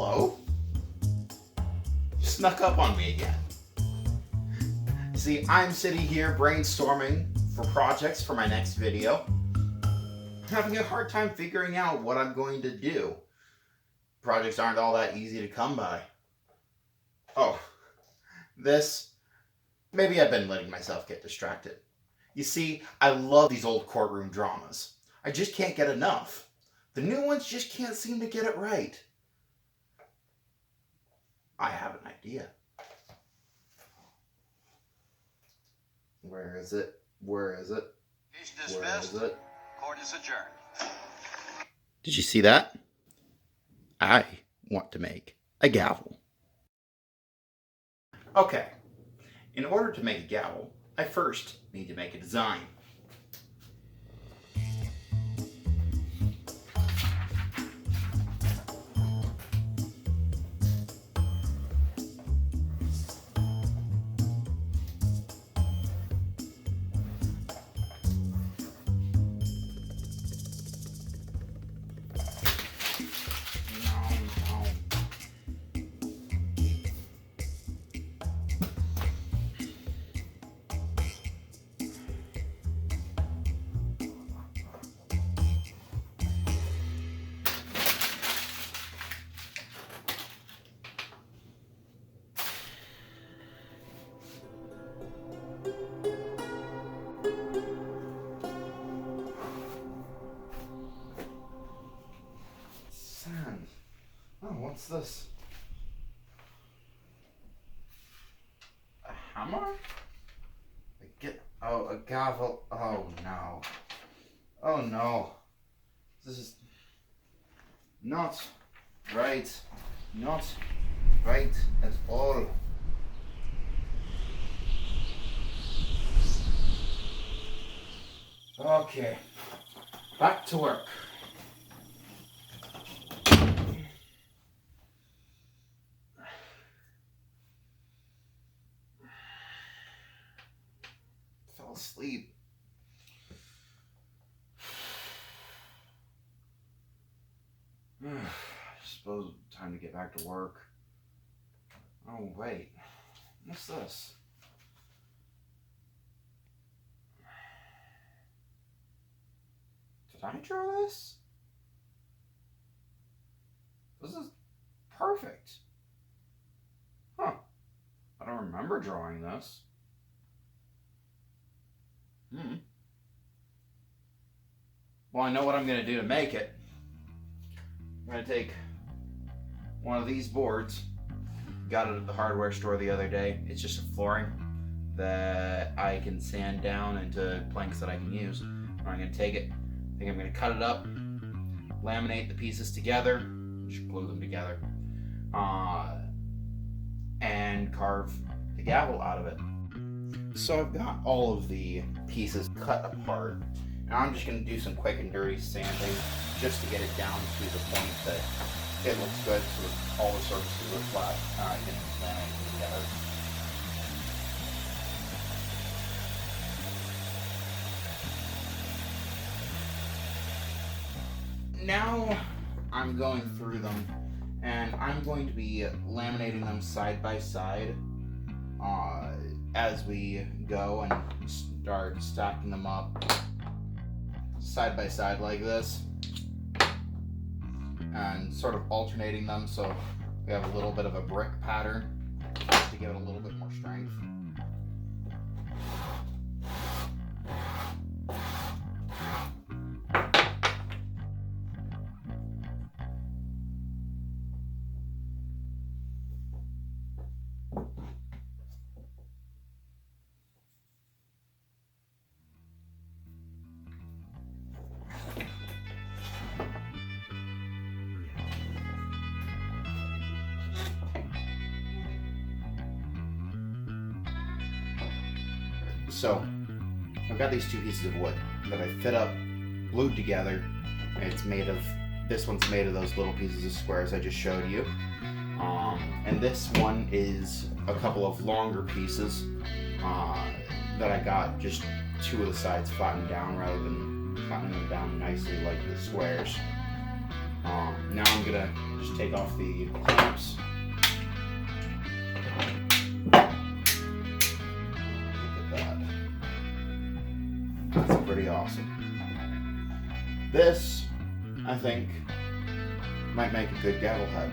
hello? You snuck up on me again. See, I'm sitting here brainstorming for projects for my next video. Having a hard time figuring out what I'm going to do. Projects aren't all that easy to come by. Oh, maybe I've been letting myself get distracted. You see, I love these old courtroom dramas. I just can't get enough. The new ones just can't seem to get it right. I have an idea. Where is it? Where is it? Case dismissed. Where is it? Court is adjourned. Did you see that? I want to make a gavel. Okay, in order to make a gavel, I first need to make a design. Oh, what's this? A hammer? A gavel. Oh no. Oh no. This is not right. Not right at all. Okay. Back to work. Asleep. I suppose time to get back to work. Oh wait, what's this? Did I draw this? This is perfect. Huh. I don't remember drawing this. Well, I know what I'm going to do to make it. I'm going to take one of these boards. Got it at the hardware store the other day. It's just a flooring that I can sand down into planks that I can use. I'm going to take it. I think I'm going to cut it up, laminate the pieces together, just glue them together, and carve the gavel out of it. So I've got all of the pieces cut apart. Now I'm just going to do some quick and dirty sanding just to get it down to the point that it looks good so that all the surfaces are flat and I can laminate them together. Now I'm going through them and I'm going to be laminating them side by side as we go and start stacking them up side by side like this and sort of alternating them so we have a little bit of a brick pattern to give it a little bit more strength. So, I've got these two pieces of wood that I fit up, glued together. This one's made of those little pieces of squares I just showed you. And this one is a couple of longer pieces that I got just two of the sides flattened down rather than flattening them down nicely like the squares. Now I'm gonna just take off the clamps. Look at that. That's pretty awesome. This, I think, might make a good gavel head.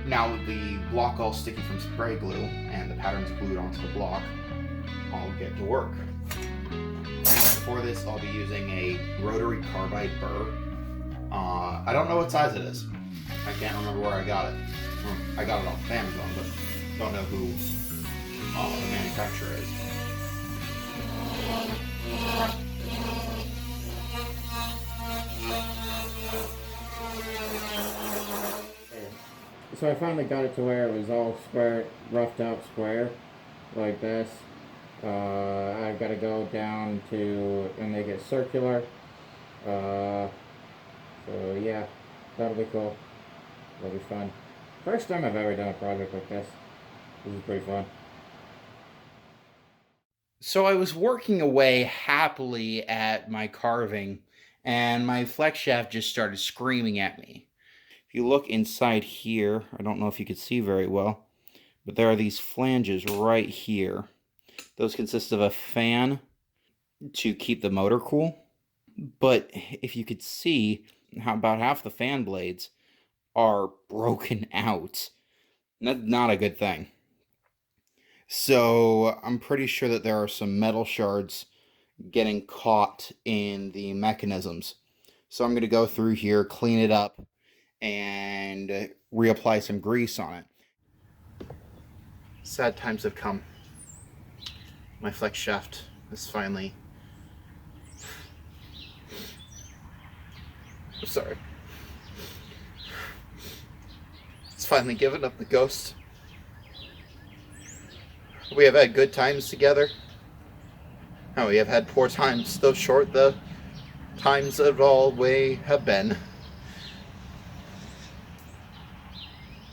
Now with the block all sticky from spray glue and the patterns glued onto the block, I'll get to work. And for this, I'll be using a rotary carbide burr. I don't know what size it is. I can't remember where I got it. I got it off of Amazon, but don't know who the manufacturer is. So I finally got it to where it was all square, roughed out square, like this. I've got to go down to and make it circular. So yeah, that'll be cool. That'll be fun. First time I've ever done a project like this. This is pretty fun. So I was working away happily at my carving, and my flex shaft just started screaming at me. If you look inside here, I don't know if you can see very well, but there are these flanges right here. Those consist of a fan to keep the motor cool. But if you could see, about half the fan blades are broken out. That's not a good thing. So I'm pretty sure that there are some metal shards getting caught in the mechanisms. So I'm going to go through here, clean it up, and reapply some grease on it. Sad times have come. My flex shaft is finally... I'm sorry. It's finally given up the ghost. We have had good times together. Oh, we have had poor times, though short the times of all way have been.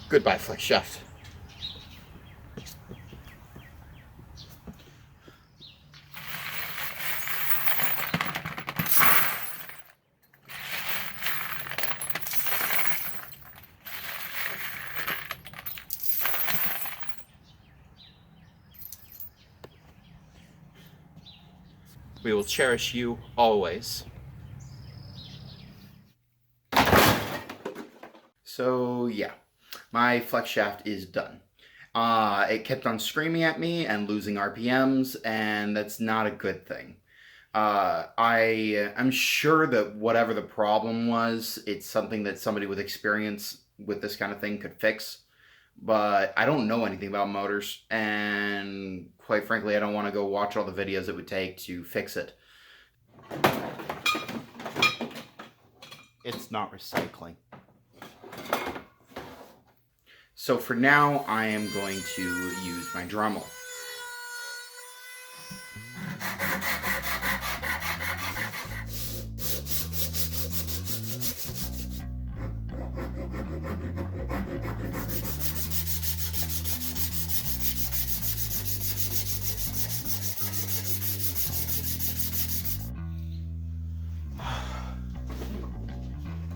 Goodbye, flex shaft. We will cherish you always. So yeah, my flex shaft is done. It kept on screaming at me and losing RPMs, and that's not a good thing. I'm sure that whatever the problem was, it's something that somebody with experience with this kind of thing could fix. But I don't know anything about motors, and quite frankly, I don't want to go watch all the videos it would take to fix it. It's not recycling. So for now, I am going to use my Dremel.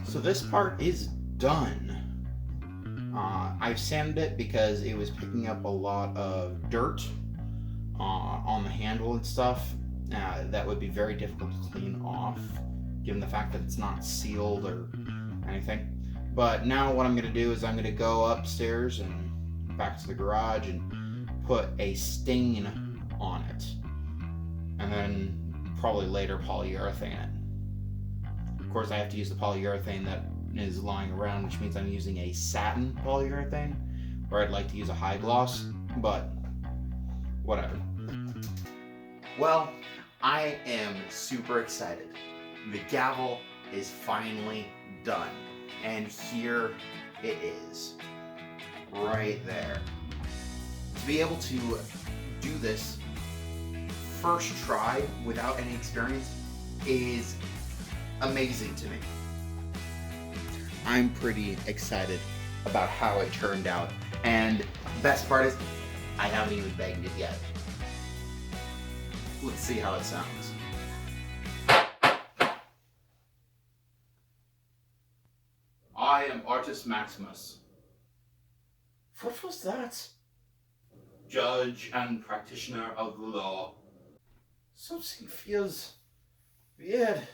So this part is done. I've sanded it because it was picking up a lot of dirt on the handle and stuff. That would be very difficult to clean off, given the fact that it's not sealed or anything. But now what I'm going to do is I'm going to go upstairs and back to the garage and put a stain on it. And then probably later polyurethane it. Of course, I have to use the polyurethane that is lying around, which means I'm using a satin polyurethane, where I'd like to use a high gloss, but whatever. Well, I am super excited. The gavel is finally done, and here it is, right there. To be able to do this first try without any experience is amazing to me. I'm pretty excited about how it turned out, and the best part is I haven't even banged it yet. Let's see how it sounds. I am Artus Maximus. What was that? Judge and practitioner of the law. Something feels weird.